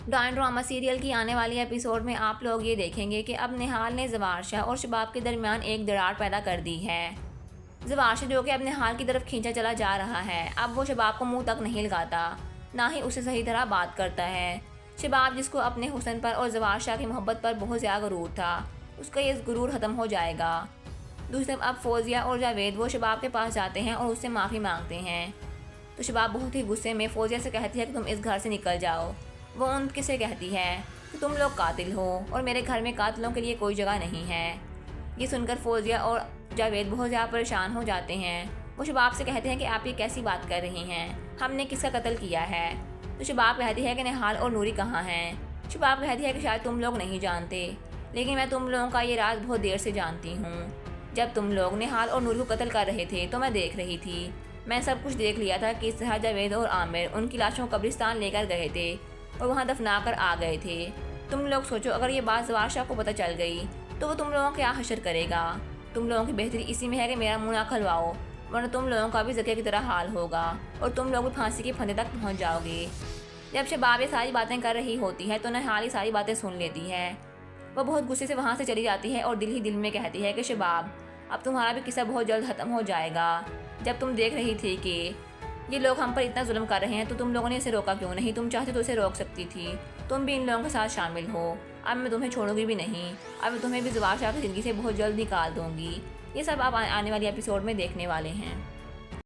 Drama serial کی آنے والی ایپیسوڈ میں آپ لوگ یہ دیکھیں گے کہ اب نہال نے زوار شاہ اور شباب کے درمیان ایک دراڑ پیدا کر دی ہے۔ زوار شاہ جو کہ اب نہال کی طرف کھینچا چلا جا رہا ہے، اب وہ شباب کو منہ تک نہیں لگاتا، نہ ہی اسے صحیح طرح بات کرتا ہے۔ شباب جس کو اپنے حسن پر اور زوار شاہ کی محبت پر بہت زیادہ غرور تھا، اس کا یہ غرور ختم ہو جائے گا۔ دوسری طرف اب فوزیہ اور جاوید وہ شباب کے پاس جاتے ہیں اور اس سے معافی مانگتے ہیں، تو شباب بہت ہی غصے میں فوزیہ سے کہتی ہے کہ تم اس گھر سے نکل جاؤ۔ وہ ان سے کہتی ہے کہ تم لوگ قاتل ہو اور میرے گھر میں قاتلوں کے لیے کوئی جگہ نہیں ہے۔ یہ سن کر فوزیہ اور جاوید بہت زیادہ پریشان ہو جاتے ہیں۔ وہ شباب سے کہتے ہیں کہ آپ یہ کیسی بات کر رہی ہیں، ہم نے کس کا قتل کیا ہے؟ تو شباب کہتی ہے کہ نہال اور نوری کہاں ہیں؟ شباب کہتی ہے کہ شاید تم لوگ نہیں جانتے، لیکن میں تم لوگوں کا یہ راز بہت دیر سے جانتی ہوں۔ جب تم لوگ نہال اور نوری کو قتل کر رہے تھے تو میں دیکھ رہی تھی، میں سب کچھ دیکھ لیا تھا کہ اس طرح جاوید اور عامر ان کی لاشوں کو قبرستان لے کر گئے تھے اور وہاں دفنا کر آ گئے تھے۔ تم لوگ سوچو اگر یہ بات زوار شاہ کو پتہ چل گئی تو وہ تم لوگوں کو کیا حشر کرے گا؟ تم لوگوں کی بہتری اسی میں ہے کہ میرا منہ نہ کھلواؤ، ورنہ تم لوگوں کا بھی ذکیہ کی طرح حال ہوگا اور تم لوگ بھی پھانسی کے پھندے تک پہنچ جاؤ گے۔ جب شباب یہ ساری باتیں کر رہی ہوتی ہے تو نہال یہ ساری باتیں سن لیتی ہے۔ وہ بہت غصے سے وہاں سے چلی جاتی ہے اور دل ہی دل میں کہتی ہے کہ شباب اب تمہارا بھی قصہ بہت جلد ختم ہو جائے گا۔ جب تم دیکھ رہی تھی کہ یہ لوگ ہم پر اتنا ظلم کر رہے ہیں تو تم لوگوں نے اسے روکا کیوں نہیں؟ تم چاہتے تو اسے روک سکتی تھی، تم بھی ان لوگوں کے ساتھ شامل ہو۔ اب میں تمہیں چھوڑوں گی بھی نہیں، اب میں تمہیں بھی زوار شاہ کی زندگی سے بہت جلد نکال دوں گی۔ یہ سب آپ آنے والی ایپیسوڈ میں دیکھنے والے ہیں۔